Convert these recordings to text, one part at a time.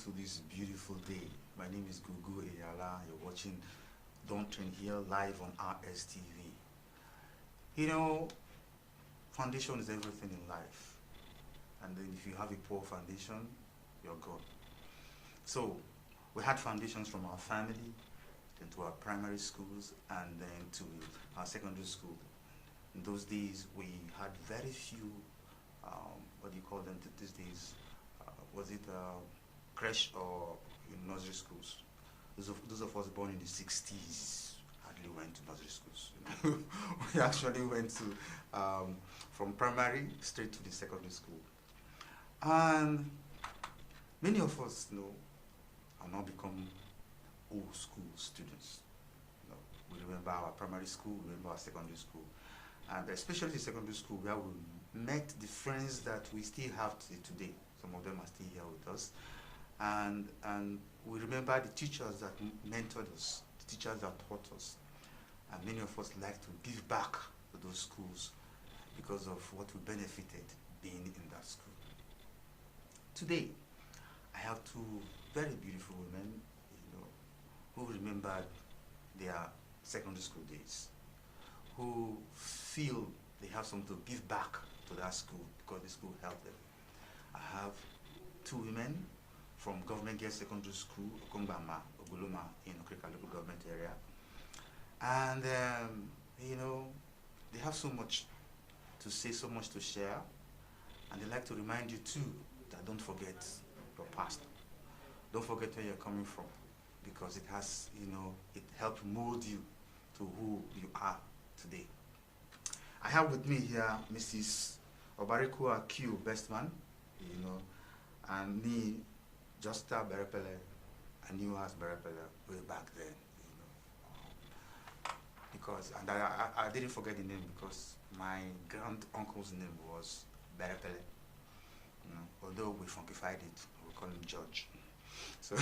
to this beautiful day. My name is Gugu Eyala. You're watching Don't Train Here live on RSTV. You know, foundation is everything in life. And then if you have a poor foundation, you're gone. So we had foundations from our family, then to our primary schools, and then to our secondary school. In those days, we had very few, what do you call them these days? Was it creche or nursery schools? Those of us born in the 60s hardly went to nursery schools. You know? We actually went to from primary straight to the secondary school. And many of us are now become old school students. You know, we remember our primary school, we remember our secondary school, and especially the secondary school where we met the friends that we still have today. Some of them are still here with us, and we remember the teachers that mentored us, the teachers that taught us, and many of us like to give back to those schools because of what we benefited being in that school. Today, I have two very beautiful women, who remembered their secondary school days, who feel they have something to give back to that school because the school helped them. I have two women from Government Girls Secondary School, Okumgba-Ama, in Okrika local government area. And, they have so much to say, so much to share. And they like to remind you too that don't forget your past. Don't forget where you're coming from, because it has, it helped mold you to who you are today. I have with me here Mrs. Obarikua Q Bestman, and me, Justa Berepele. I knew her as Berepele way back then, because, and I didn't forget the name because my grand uncle's name was Berepele. Although we funkified it, we call him George. So,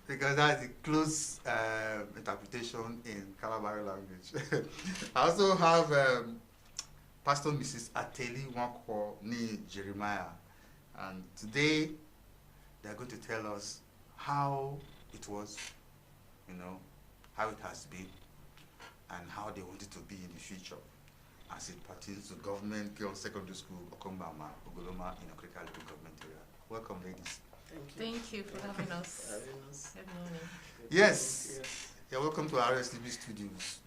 because that's a close interpretation in Calabari language. I also have Pastor Mrs. Ateli Wankwo Ni Jeremiah, and today they're going to tell us how it was, how it has been, and how they want it to be in the future as it pertains to Government Girls Secondary School, Okumgba-Ama, in Okrika local government area. Welcome, ladies. Thank you. Thank you for having us. Good morning. Yes. Yeah, welcome to our RSTV studios.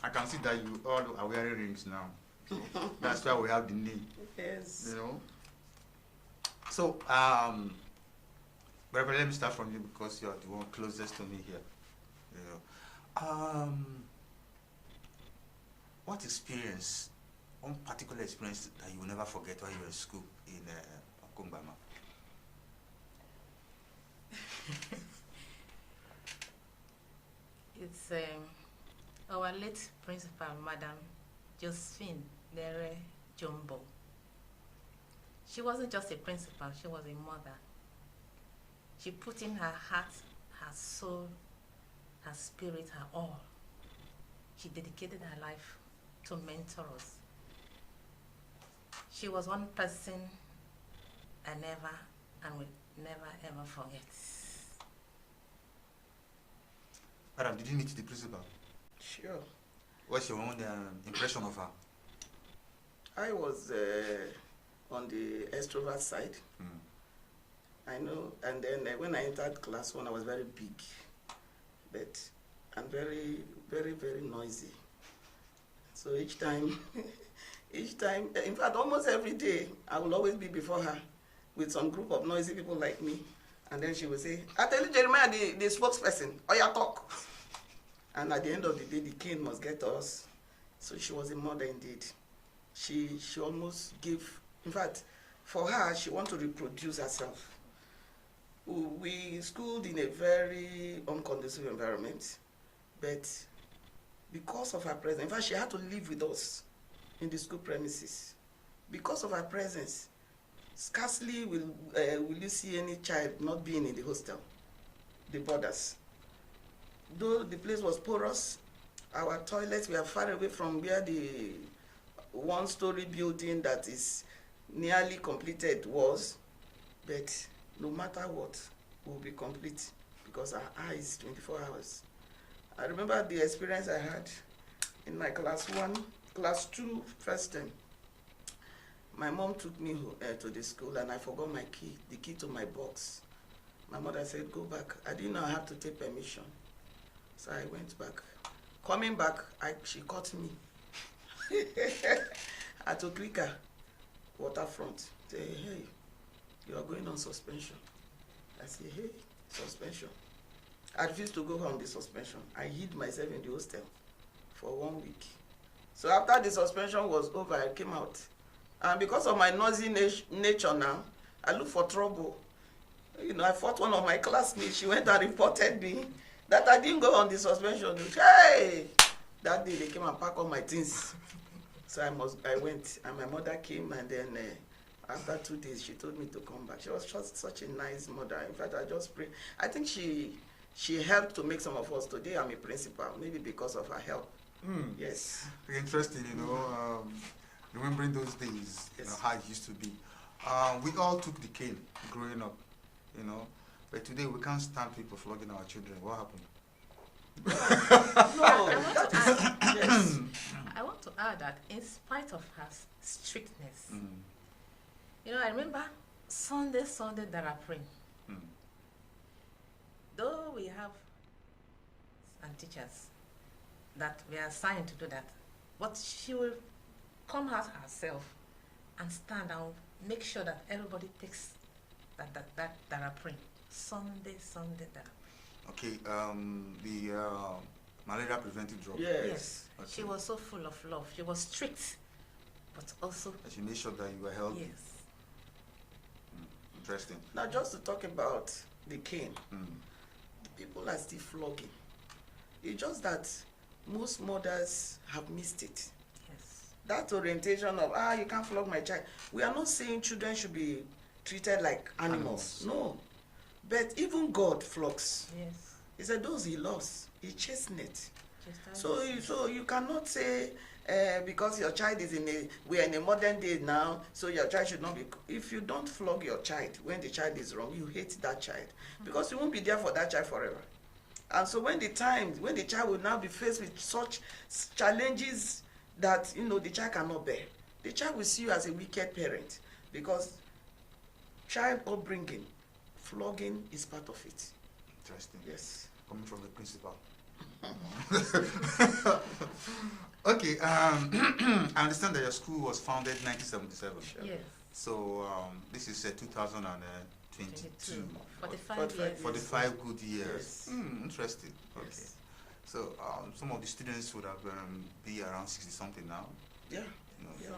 I can see that you all are wearing rings now. So that's why we have the name. Yes. So, Reverend, let me start from you because you're the one closest to me here. What experience, one particular experience that you will never forget while you were in school in Okumgba-Ama? It's our late principal, Madam Josephine Nere Jumbo. She wasn't just a principal, she was a mother. She put in her heart, her soul, her spirit, her all. She dedicated her life to mentor us. She was one person I never and will never ever forget. Madam, did you meet the principal? Sure. What's your own impression of her? I was on the extrovert side. I know, and then when I entered class 1, I was very big, but I'm very, very, very noisy. So each time, in fact, almost every day, I will always be before her with some group of noisy people like me. And then she would say, I tell you, Jeremiah, the spokesperson, or you talk. And at the end of the day, the king must get us. So she was a mother indeed. She almost gave, in fact, for her, she wanted to reproduce herself. We schooled in a very unconducive environment, but because of her presence, in fact, she had to live with us in the school premises. Because of her presence, scarcely will you see any child not being in the hostel, the boarders. Though the place was porous, our toilets were far away from where the one-story building that is nearly completed was, but no matter what, we'll be complete because our eyes 24 hours. I remember the experience I had in my class 2 first term. My mom took me to the school and I forgot my key, the key to my box. My mother said, go back. I didn't know I had to take permission. So I went back. Coming back, she caught me at Okrika, waterfront. Say, hey, you are going on suspension. I say, hey, suspension. I refused to go on the suspension. I hid myself in the hostel for 1 week. So after the suspension was over, I came out. And because of my nosy nature now, I look for trouble. You know, I fought one of my classmates. She went and reported me that I didn't go on the suspension. Hey! That day they came and packed all my things. So I went, and my mother came, and then after 2 days, she told me to come back. She was just such a nice mother. In fact, I just pray. I think she helped to make some of us. Today, I'm a principal, maybe because of her help. Yes. Interesting, remembering those days, Yes. how it used to be. We all took the cane growing up, but today we can't stand people flogging our children. What happened? No, that is, yes. I want to add that in spite of her strictness, I remember Sunday that I pray. Though we have and teachers that we are assigned to do that, but she will come out herself and stand and make sure that everybody takes that I pray. Sunday that. Okay, the malaria preventive drug. Yes. Okay. She was so full of love. She was strict, but also And she made sure that you were healthy. yes. Interesting. Now, just to talk about the cane, the people are still flogging. It's just that most mothers have missed it. Yes. That orientation of, you can't flog my child. We are not saying children should be treated like animals. No. But even God flogs. Yes. He said those he loves, he chasteneth. Just So you cannot say because your child is we are in a modern day now, so your child should not be. If you don't flog your child when the child is wrong, you hate that child because you won't be there for that child forever. And so when the child will now be faced with such challenges that the child cannot bear, the child will see you as a wicked parent because child upbringing, flogging is part of it. Interesting. Yes. Coming from the principal. Okay, I understand that your school was founded 1977. Sure. yes. So this is 2022. 45 years. 45 good years. Yes. Interesting. Okay. Yes. So some of the students would have be around 60 something now. Yeah. So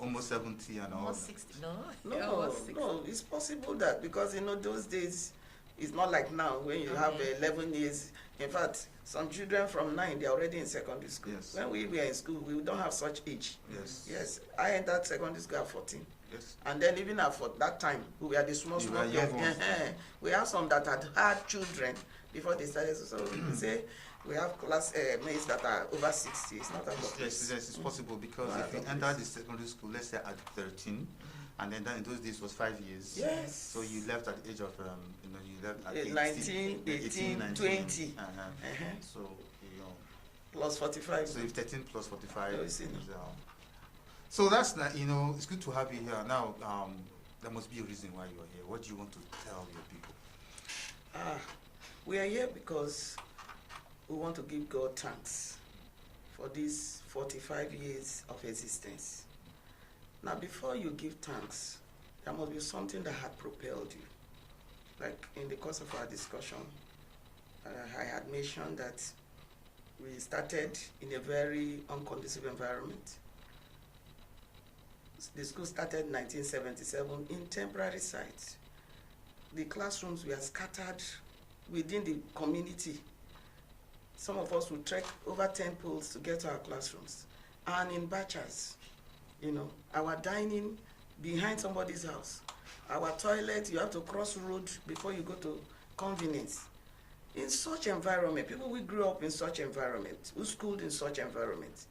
Almost 70 and all. almost 60. No, No, almost 60. no, it's possible that because those days it's not like now when you have 11 years. In fact, some children from 9 they're already in secondary school. Yes. When we were in school, we don't have such age. Yes. Yes, I entered secondary school at 14. Yes. And then even at that time, we were the small You were young girls. ones. We have some that had children before they started. So we say we have classmates that are over 60. It's not about Yes, it's possible because if you enter the secondary school, let's say at 13, and then in those days it was 5 years. Yes. So you left at the age of, you left at 19, 18, 19. 20. So, Plus 45. so if 13 plus 45 Oh, you is, see. so that's not, it's good to have you here. Now, there must be a reason why you're here. What do you want to tell your people? We are here because we want to give God thanks for these 45 years of existence. Now, before you give thanks, there must be something that had propelled you. Like in the course of our discussion, I had mentioned that we started in a very unconducive environment. The school started in 1977 in temporary sites. The classrooms were scattered within the community. Some of us would trek over 10 poles to get to our classrooms. And in batches, our dining behind somebody's house. Our toilet, you have to cross road before you go to convenience. In such environment, people who grew up in such environment, who schooled in such environment,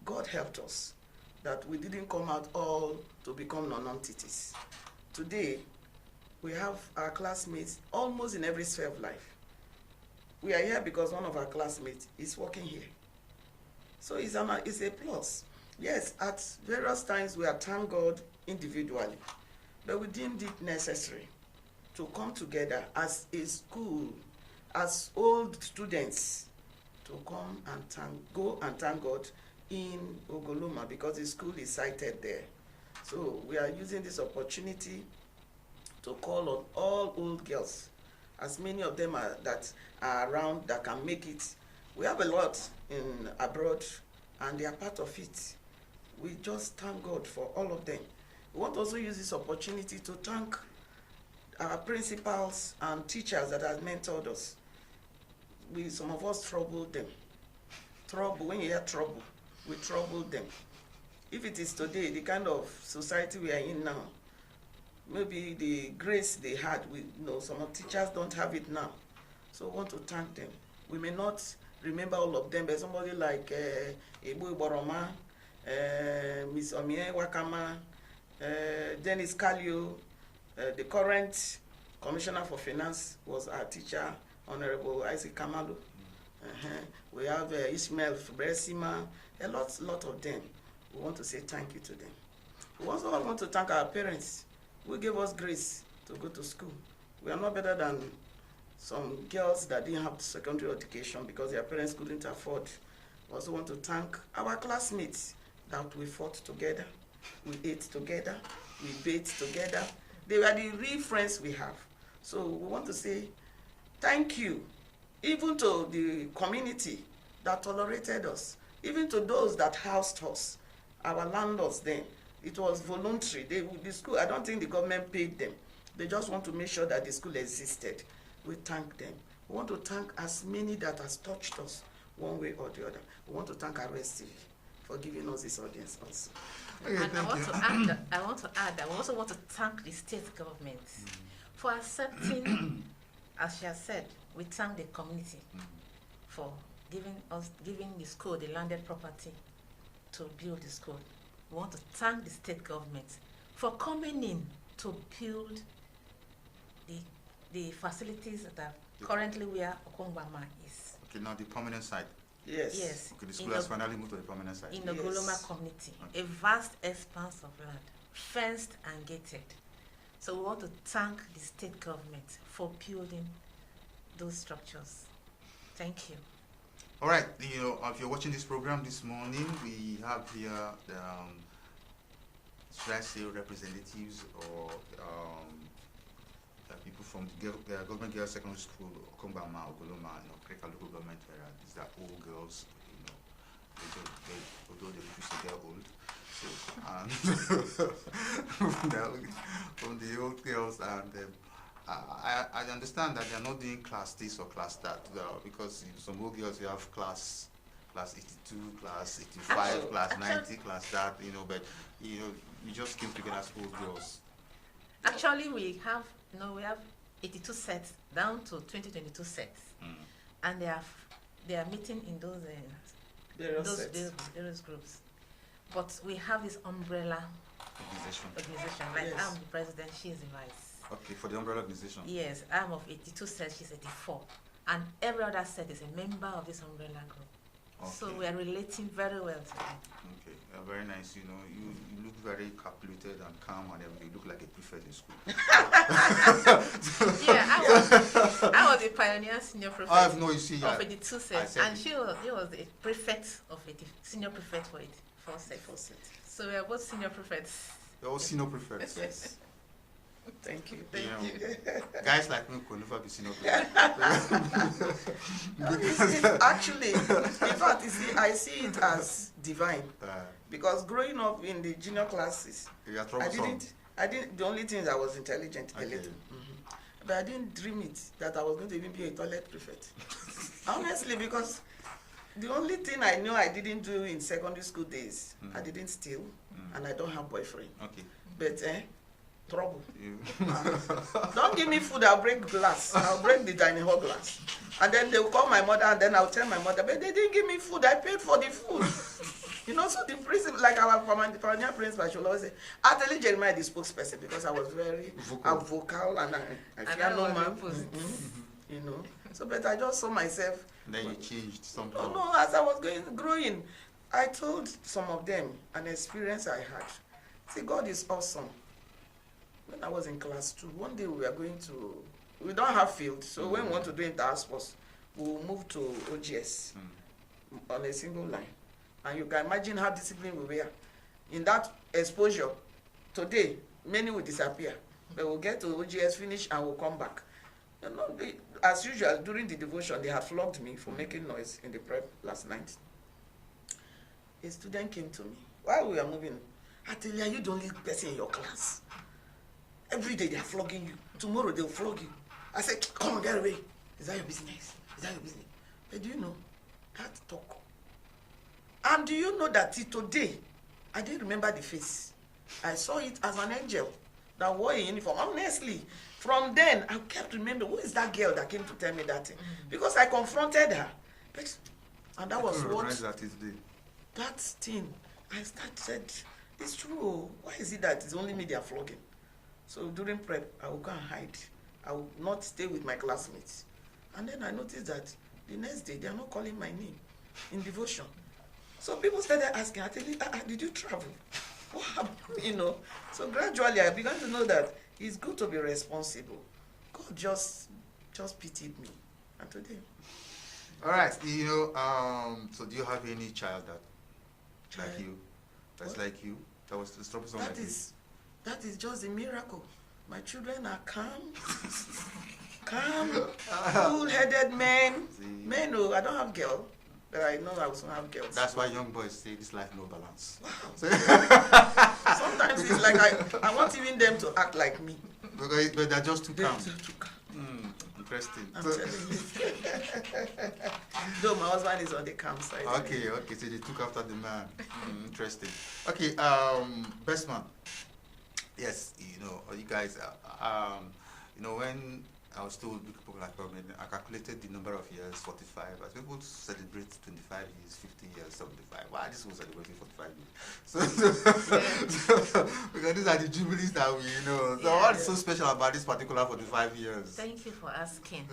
God helped us. that we didn't come out all to become non-entities. Today, we have our classmates almost in every sphere of life. We are here because one of our classmates is working here. So it's a plus. Yes, at various times we have thanked God individually, but we deemed it necessary to come together as a school, as old students, to come and go and thank God in Ogoloma because the school is sited there. So we are using this opportunity to call on all old girls, as many of them that are around that can make it. We have a lot in abroad and they are part of it. We just thank God for all of them. We want to also use this opportunity to thank our principals and teachers that have mentored us. Some of us troubled them. Trouble, when you hear trouble, we troubled them. If it is today, the kind of society we are in now, maybe the grace they had, some of teachers don't have it now. So we want to thank them. We may not remember all of them, but somebody like Ebu Iboroma, Miss Omie Wakama, Dennis Kalio, the current Commissioner for Finance was our teacher, Honorable Isaac Kamalu. We have Ismail Fubresima, a lot of them. We want to say thank you to them. We also want to thank our parents who gave us grace to go to school. We are not better than some girls that didn't have secondary education because their parents couldn't afford. We also want to thank our classmates that we fought together, we ate together, we bathed together. They were the real friends we have. So we want to say thank you, even to the community that tolerated us, even to those that housed us, our landlords then. It was voluntary. The school, I don't think the government paid them. They just want to make sure that the school existed. We thank them. We want to thank as many that has touched us one way or the other. We want to thank RSTV for giving us this audience also. Okay, and I want to add that we also want to thank the state government for accepting, as she has said, we thank the community for giving the school the landed property to build the school. We want to thank the state government for coming in to build the facilities that currently where Okumgba-Ama is. Okay, now the permanent site. Yes. Yes. Okay, the school has finally moved to the permanent site. In the Goloma community, a vast expanse of land, fenced and gated. So we want to thank the state government for building those structures. Thank you. All right, if you're watching this program this morning, we have here the, should I say, representatives or people from the Government Girls Secondary School, Okumgba-Ama, Ogoloma, Okrika local government area. These are old girls, although they used to get old. So, from the old girls, and I understand that they are not doing class this or class that, because some old girls you have class 82, class 85, class 90, class that, but we just came together as old girls. Actually, we have 82 sets down to 2022 sets, and they are meeting in those various groups. But we have this umbrella organization. Like yes. I'm the president, she is the vice. Okay, for the umbrella organization. Yes, I'm of 82 sets, she's 84, and every other set is a member of this umbrella group. Okay. So we are relating very well together. Okay, very nice. You look very calculated and calm and everything. You look like a prefect in school. Yeah, I was a pioneer senior prefect of 82 sets, and he was the prefect of senior prefect for 84 sets. So we are both senior prefects. You're all senior prefects. Yes. Thank you. Guys like me could never be senior Actually, in fact, I see it as divine. Because growing up in the junior classes, I didn't. The only thing is I was intelligent a little, but I didn't dream it that I was going to even be a toilet prefect. Honestly, because the only thing I know I didn't do in secondary school days, I didn't steal, and I don't have boyfriend. Okay. But trouble. Don't give me food, I'll break glass. I'll break the dining hall glass. And then they'll call my mother, and then I'll tell my mother, but they didn't give me food, I paid for the food. You know, so the principal, like our pioneer principal, she will always say, I tell you Jeremiah the spokesperson because I was very vocal and I fear no man. You know. So but I just saw myself. Then you changed somehow. No, no, as I was growing, I told some of them an experience I had. See, God is awesome. When I was in class 2, one day we don't have field, so when we want to do inter sports, we'll move to OGS on a single line. And you can imagine how disciplined we were. In that exposure, today, many will disappear. But we'll get to OGS, finish, and we'll come back. You know, as usual, during the devotion, they had flogged me for making noise in the prep last night. A student came to me while we were moving. I tell you, are you the only person in your class? Every day they are flogging you. Tomorrow they'll flog you. I said, come on, get away. Is that your business? Is that your business? But do you know, that talk. And do you know that till today, I didn't remember the face. I saw it as an angel that wore a uniform. Honestly, from then, I kept remembering, who is that girl that came to tell me that thing? Because I confronted her. And that was what, that thing, I said, it's true. Why is it that it's only me they are flogging? So during prep, I will go and hide. I will not stay with my classmates. And then I noticed that the next day, they are not calling my name in devotion. So people started asking, I tell you, did you travel? What happened? You know. So gradually, I began to know that it's good to be responsible. God just pitied me. And today. All right. You know, so do you have any child like you? That's like you? That was the troublesome like you? That is just a miracle. My children are calm, cool-headed men. Men, no, I don't have girl, but I know I also have girls. That's why young boys say this life no balance. Wow. Sometimes it's like I want even them to act like me. But they're just too calm. Interesting. I'm telling you. Though my husband is on the calm side. Okay, so they took after the man. Interesting. Okay, best man. Yes, you know, you guys, you know, when I was told people like I calculated the number of years, 45, as people celebrate 25 years, 50 years, 75. Why this was celebrating 45 years? So because these are the jubilees that we, you know. So what's so special about this particular 45 years? Thank you for asking.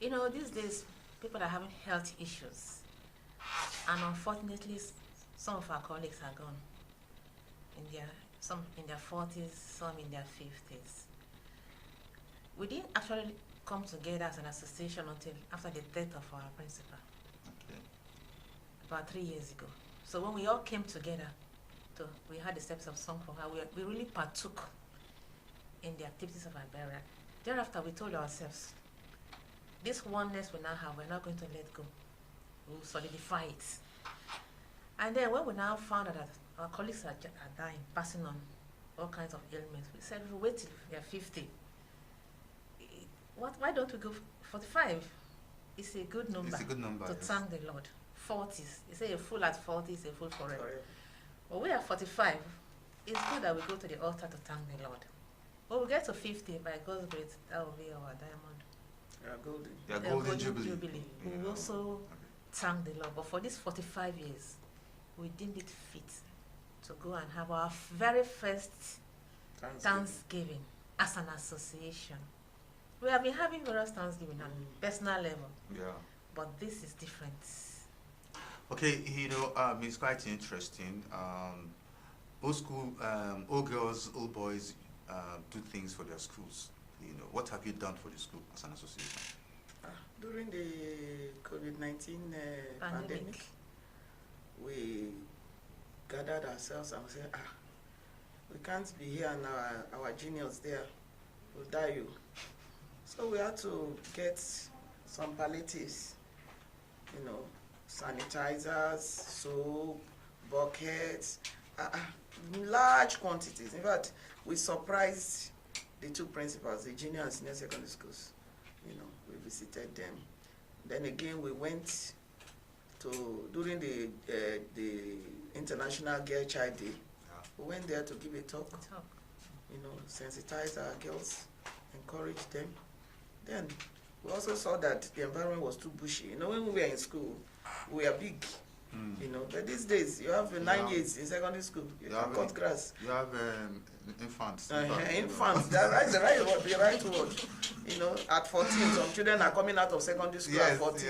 You know, these days, people are having health issues. And unfortunately, some of our colleagues are gone. Some in their 40s, some in their 50s. We didn't actually come together as an association until after the death of our principal. Okay. About 3 years ago. So when we all came together, we had the steps of song for her. We really partook in the activities of our burial. Thereafter, we told ourselves, this oneness we now have, we're not going to let go. We'll solidify it. And then when we now found out that our colleagues are dying, passing on all kinds of ailments, we said, we'll wait till we are 50. Why don't we go 45? It's a good number. It's a good number to thank the Lord. 40s. They say a fool at 40 is a fool forever. But we are 45. It's good that we go to the altar to thank the Lord. When we get to 50, by God's grace, that will be our diamond. Golden Jubilee. We will also thank the Lord. But for these 45 years, we deemed it fit to go and have our very first Thanksgiving as an association. We have been having various Thanksgiving on personal level. Yeah. But this is different. Okay, you know, it's quite interesting. All girls, all boys do things for their schools. You know, what have you done for the school as an association? During the COVID-19 pandemic, we gathered ourselves and said, we can't be here and our juniors there will die you. So we had to get some palliatives, you know, sanitizers, soap, buckets, large quantities. In fact, we surprised the two principals, the junior and senior secondary schools. You know, we visited them. Then again, we went to, during the International Girl Child Day, we went there to give a talk, you know, sensitize our girls, encourage them. Then we also saw that the environment was too bushy. You know, when we were in school, we were big. You know, but these days you have 9 years in secondary school. You can cut grass. You have infants. Infants. That's the right word. You know, at 14, some children are coming out of secondary school at 14.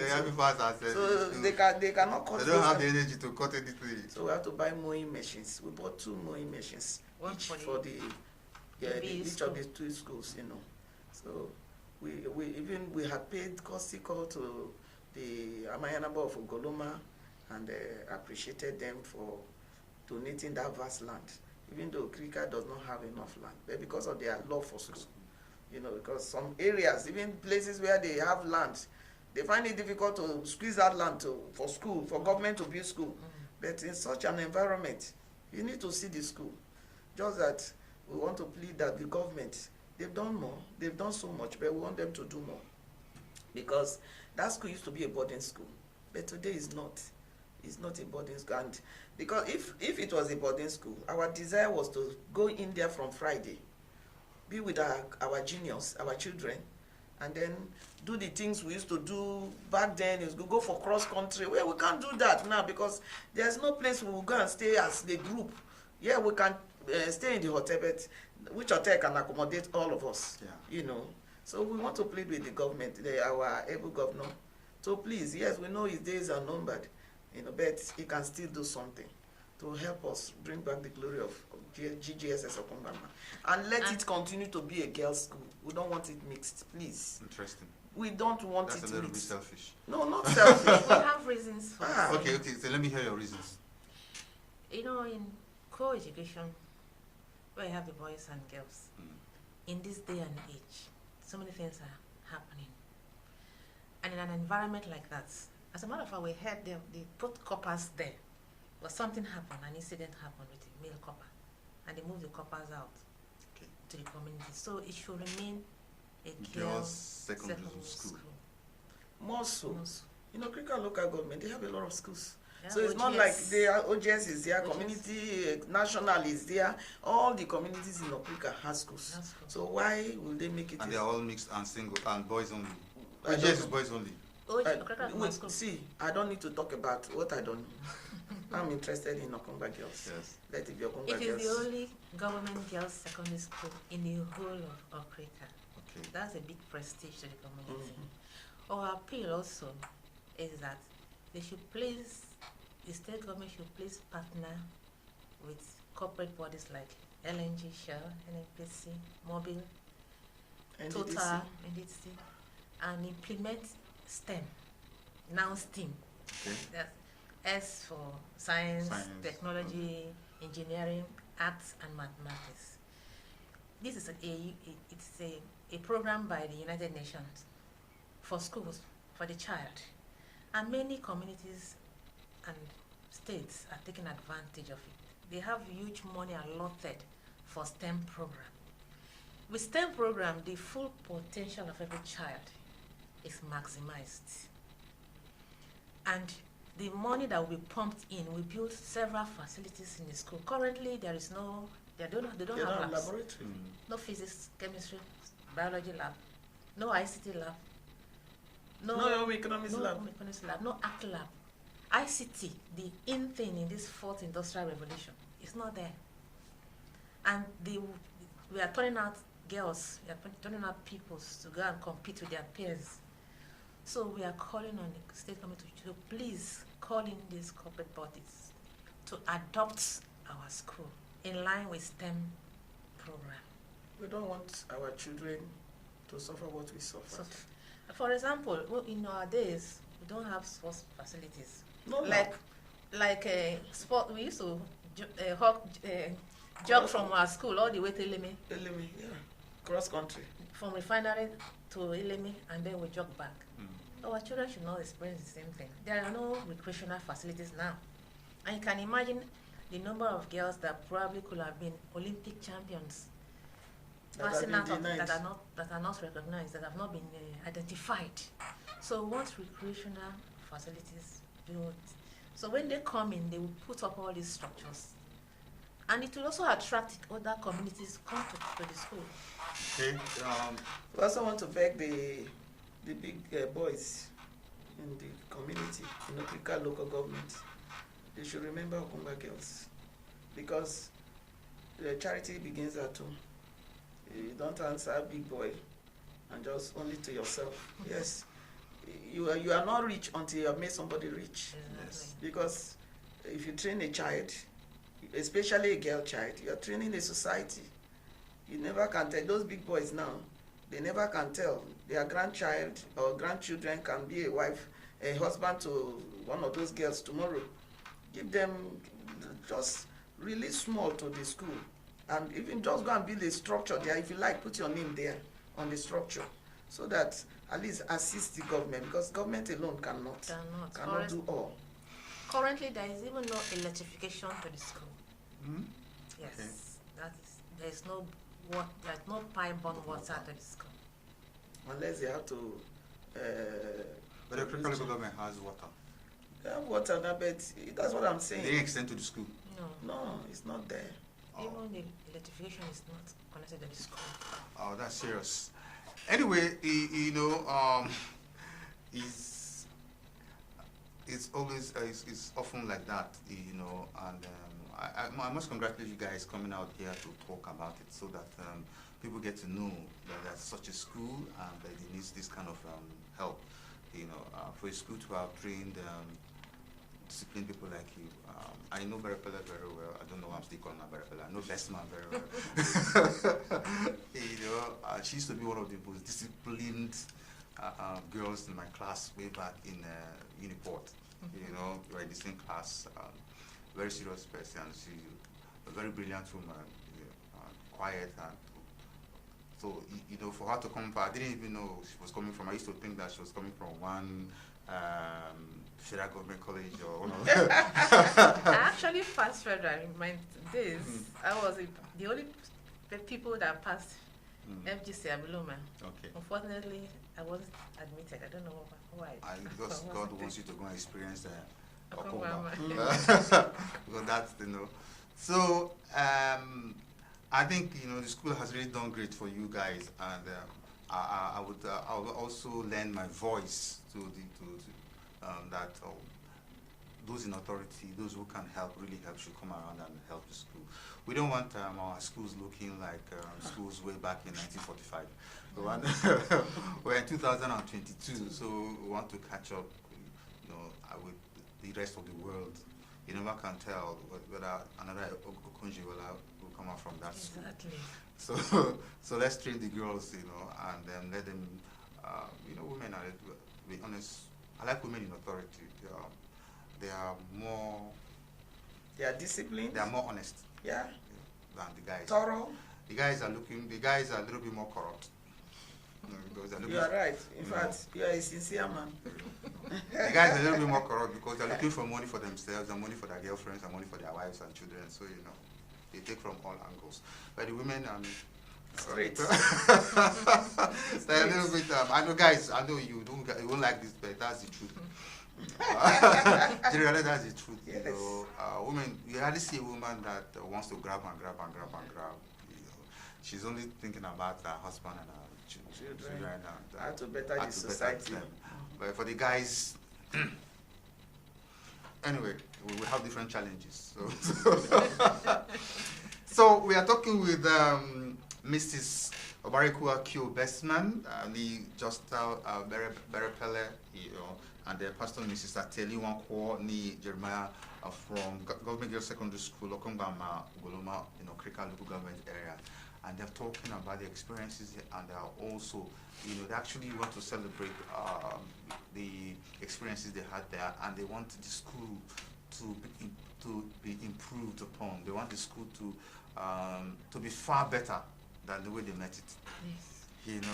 So they cannot cut. They don't have the energy to cut anything. So we have to buy mowing machines. We bought 2 mowing machines, each for each of the 2 schools. You know, so we had paid courtesy call to the Amayanaba of Ugoloma and appreciated them for donating that vast land, even though Okrika does not have enough land, but because of their love for school. You know, because some areas, even places where they have land, they find it difficult to squeeze that land for school, for government to build school. But in such an environment, you need to see the school. Just that we want to plead that the government, they've done more, they've done so much, but we want them to do more. Because that school used to be a boarding school, but today it's not. It's not a boarding school. And because if it was a boarding school, our desire was to go in there from Friday, be with our juniors, our children, and then do the things we used to do back then. Is go for cross country. Well, we can't do that now because there's no place we will go and stay as the group. Yeah, we can stay in the hotel, but which hotel can accommodate all of us? Yeah. You know. So we want to plead with the government, our able governor. So please, yes, we know his days are numbered, you know, but he can still do something to help us bring back the glory of GGSS Okumgba-Ama. And let it continue to be a girls' school. We don't want it mixed, please. Interesting. We don't want That's it a little mixed. bit selfish. No, not selfish. We have reasons for Okay, so let me hear your reasons. You know, in co-education, where you have the boys and girls, in this day and age, so many things are happening. And in an environment like that, as a matter of fact, we heard they put coppers there. But something happened, an incident happened with a male copper. And they moved the coppers out to the community. So it should remain a girls' secondary school. More so. You know, Okrika local government, they have a lot of schools. Yeah, so it's OGS. Not like OGS is there, community, national is there. All the communities in Okrika have schools. So why will they make it? And they are all mixed and single and boys only. OGS is boys only. See, I don't need to talk about what I don't know. I'm interested in Okumgba girls. Yes. Let it be Okumgba girls. It is the only government girls secondary school in the whole of Okrika. Okay. That's a big prestige to the community. Our appeal also is that they should please, the state government should please partner with corporate bodies like LNG, Shell, NNPC, Mobile, Total, NDC, and implement STEM, now STEAM. Okay. That's S for science, technology, engineering, arts, and mathematics. This is a program by the United Nations for schools, for the child. And many communities and states are taking advantage of it. They have huge money allotted for STEM program. With STEM program, the full potential of every child is maximized. And the money that will be pumped in will build several facilities in the school. Currently, there is no, they don't have labs. Laboratory. No physics, chemistry, biology lab, no ICT lab, no economics lab, no art lab. ICT, the in thing in this 4th industrial revolution, is not there. And we are turning out girls, we are turning out pupils to go and compete with their peers. So we are calling on the state government to please call in these corporate bodies to adopt our school in line with STEM program. We don't want our children to suffer what we suffer. For example, in our days, we don't have sports facilities. No, like sport, we used to jog from our school all the way to Ilemi. Ilemi, yeah. Cross country. From refinery to Ilemi, and then we jog back. Our children should not experience the same thing. There are no recreational facilities now. And you can imagine the number of girls that probably could have been Olympic champions passing out that are not recognized, that have not been identified. So once recreational facilities built, so when they come in, they will put up all these structures. And it will also attract other communities to come to the school. Okay. We also want to beg the big boys in the community, in Okrika local government, they should remember Okumgba girls, because the charity begins at home. You don't answer big boy and just only to yourself. Yes, you are not rich until you have made somebody rich. Yes. Because if you train a child, especially a girl child, you are training a society. You never can tell. Those big boys now, they never can tell. Their grandchild or grandchildren can be a wife, a husband to one of those girls tomorrow. Give them just really small to the school. And even just go and build a structure there. If you like, put your name there on the structure, so that at least assist the government, because government alone cannot do all. Currently, there is even no electrification to the school. Yes, Okay. There's no pipe-borne water to the school. Unless they have to. But the Okrika local government has water. They have water now, but that's what I'm saying. They extend to the school. No, it's not there. Even the electrification is not connected to the school. Oh, that's serious. Anyway, it's always it's often like that, and I must congratulate you guys coming out here to talk about it, so that people get to know that there's such a school and that it needs this kind of help. For a school to have trained disciplined people like you. I know Berepele very well. I don't know why I'm still calling her Berepele. I know Bestman very well. She used to be one of the most disciplined girls in my class way back in Uniport. We were in the same class. Very serious person. She's a very brilliant woman, quiet, and so for her to come back, I didn't even know she was coming from. I used to think that she was coming from one federal government college or one of them. I actually passed federal in my days. I was the only people that passed FGC Abiloma. Okay. Unfortunately, I wasn't admitted. I don't know why. Because God wants you to go and experience Okumgba-Ama. Because that's So I think the school has really done great for you guys, and I would also lend my voice to that those in authority, those who can help, really help, should come around and help the school. We don't want our schools looking like schools way back in 1945. We're in 2022, so we want to catch up, with the rest of the world. You never can tell whether another Okunji will come out from that school. Exactly. So let's train the girls, and then let them, women are, to be honest, I like women in authority. They are more. They are disciplined. They are more honest. Yeah. Than the guys. Thorough. The guys are a little bit more corrupt. You are right. In fact, you are a sincere man. The guys are a little bit more corrupt because they're looking for money for themselves, and money for their girlfriends, and money for their wives and children. So they take from all angles. But the women Straight. They're a little bit. I know, guys. I know you won't like this, but that's the truth. Generally, that's the truth. Yes. Women. You hardly see a woman that wants to grab and grab and grab and grab. She's only thinking about her husband and her children and how to better the society. But for the guys, anyway, we will have different challenges. So we are talking with Mrs. Obarikua Kyo Bestman, the Justal Berepele, and the Pastor Mrs. Ateli Wankwo, ni Jeremiah from Government Girls Secondary School, Okumgba-Ama, Goloma, Okrika local government area. And they're talking about the experiences, and they're also, they actually want to celebrate the experiences they had there, and they want the school to be improved upon. They want the school to be far better than the way they met it. Yes.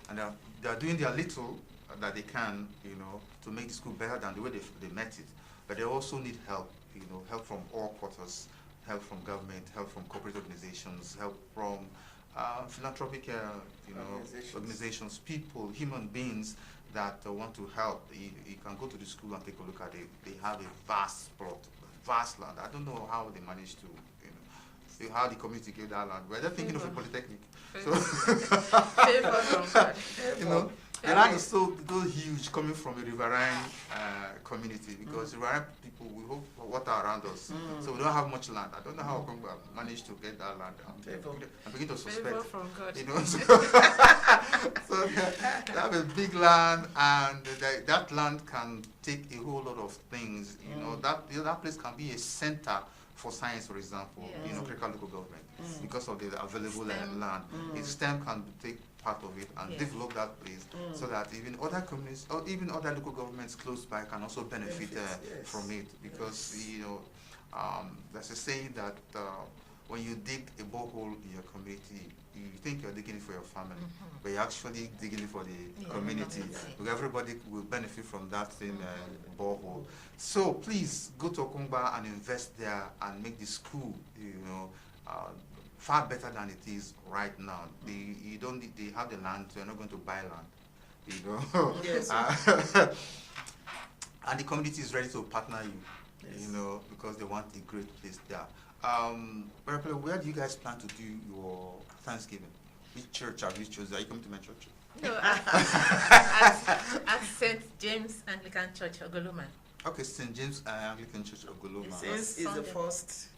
And they're doing their little that they can, to make the school better than the way they met it. But they also need help, help from all quarters. Help from government, help from corporate organizations, help from philanthropic organizations, people, human beings that want to help. You can go to the school and take a look at it. They have a vast plot, vast land. I don't know how they managed to, how the community gave that land. But they're thinking of a polytechnic. So, The land is so huge coming from a riverine community because riverine people, we hope for water around us. So we don't have much land. I don't know how Okumgba managed to get that land. I begin to suspect. From God. You know, so, so they have a big land, and that land can take a whole lot of things. You know, that place can be a center for science, for example, in Okrika local government, because of the available land. STEM can take part of it and develop that place so that even other communities or even other local governments close by can also benefit from it, because you know there's a saying that when you dig a borehole in your community, you think you're digging it for your family, but you're actually digging it for the community. Because everybody will benefit from that same borehole. So please go to Okumgba and invest there and make the school, you know, far better than it is right now. You don't need, they have the land, so you're not going to buy land, you know. Yes. And the community is ready to partner you, you know, because they want a great place there. Where do you guys plan to do your Thanksgiving? Which church have you chosen? Are you coming to my church? No, at St. James Anglican Church, Ogoloma. Okay, St. James Anglican Church, Ogoloma. Since it's the first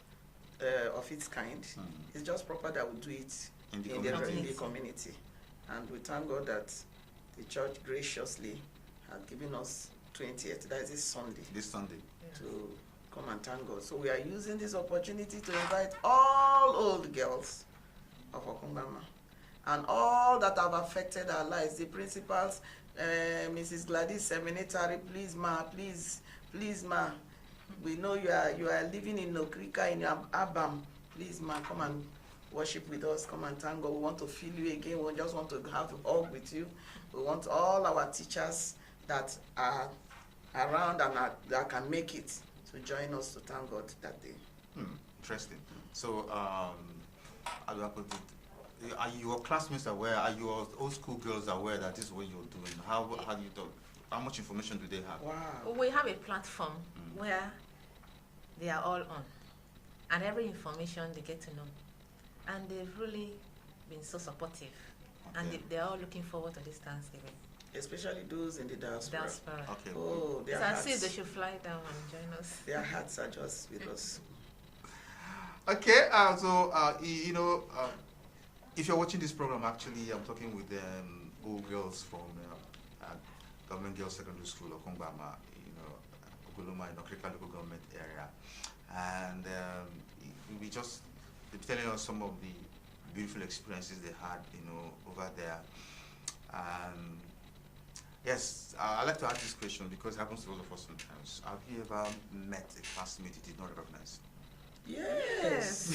of its kind, it's just proper that we do it in the community. And we thank God that the church graciously had given us 20th, that is this Sunday. This Sunday. To come and thank God. So we are using this opportunity to invite all old girls of Okumgba-Ama and all that have affected our lives. The principals, Mrs. Gladys Seminary, please ma, please ma. We know you are living in Okrika, in Abam. Please ma, come and worship with us. Come and thank God. We want to feel you again. We just want to have a hug with you. We want all our teachers that are around and that can make it to join us to thank God that day. Interesting. So, how do I put it? Are your classmates aware? Are your old school girls aware that this is what you're doing? How do you do? How much information do they have? Wow. We have a platform where they are all on, and every information they get to know, and they've really been so supportive, and they're all looking forward to this Thanksgiving. Especially those in the diaspora. Okay. Oh, their so hearts. I see they should fly down and join us. Their hearts are just with us. Okay, you know, if you're watching this program, actually, I'm talking with old girls from Government Girls Secondary School, Okumgba-Ama, you know, Ogoloma in Okrika local government area, and we just telling us some of the beautiful experiences they had, you know, over there. Yes, I'd like to ask this question because it happens to all of us sometimes. Have you ever met a classmate you did not recognize? Yes.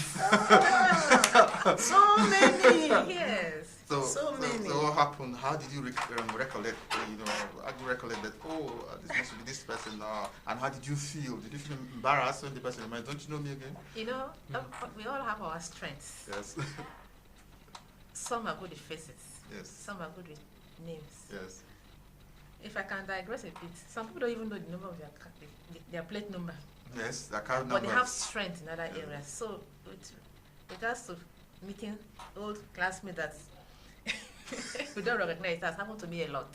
So many. Yes. So many. So what happened? How did you recollect? You know, how do you recollect that? Oh, this must be this person now. And how did you feel? Did you feel embarrassed when the person reminded? Don't you know me again? You know, we all have our strengths. Yes. Some are good with faces. Yes. Some are good with names. Yes. If I can digress a bit, some people don't even know the number of their plate number. Yes, the card number. But they have strength in other areas. So with regards to meeting old classmates that we don't recognize, it has happened to me a lot.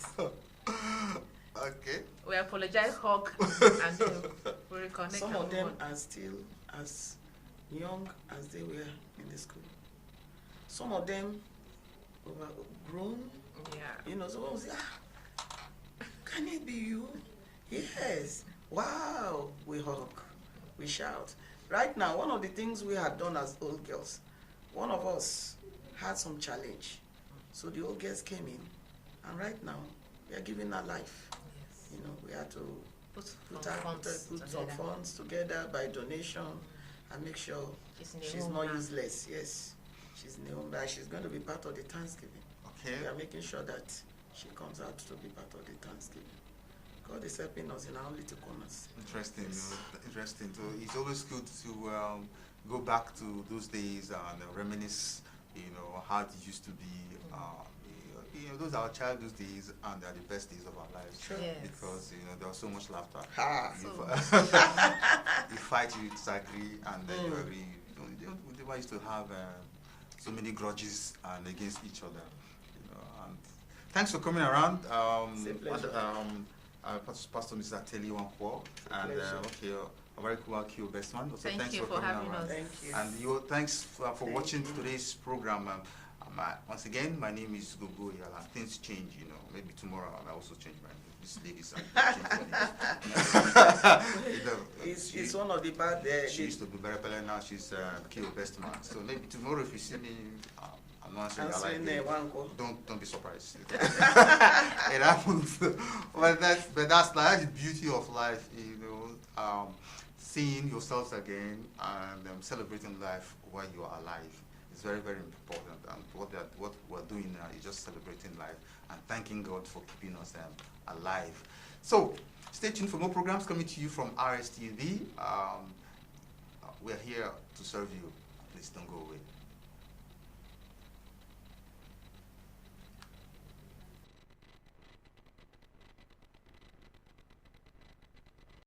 Okay. We apologize, hug, and then we reconnect. Some of them are still as young as they were in the school. Some of them were grown. Yeah. You know, someone will say, can it be you? Yes. Wow. We hug. We shout. Right now, one of the things we had done as old girls, one of us had some challenge. So the old girls came in, and right now, we are giving her life. Yes. You know, we had to put some together. funds together by donation and make sure she's not useless. Yes. She's new, but she's going to be part of the Thanksgiving. Okay. We are making sure that she comes out to be part of the Thanksgiving. God is helping us in our little corners. Interesting. Yes. Interesting. So it's always good to go back to those days and reminisce, you know, how it used to be. You know, those are our childhood days and they're the best days of our lives. Sure. Yes. Because, you know, there was so much laughter. You fight, you disagree, and then you agree. You know, we never used to have so many grudges and against each other. You know, and thanks for coming around. It's a pleasure. Pastor Mr. Ateli Wankwo, and okay, a very cool Q best man. Also, Thank thanks you for for coming having around. us. Thank you. And you, thanks for Thank watching you. today's program. Once again, my name is Gogo Yala. Things change, you know. Maybe tomorrow I also change my name. This lady's It's one of the bad. She used to be very bad, now she's Q best man. So maybe tomorrow if you see me, I'm not saying I like it. Don't be surprised. It happens. But that's the beauty of life, you know. Seeing yourselves again and celebrating life while you are alive is very, very important. And what we're doing now is just celebrating life and thanking God for keeping us alive. So stay tuned for more programs coming to you from RSTV. We're here to serve you. Please don't go away.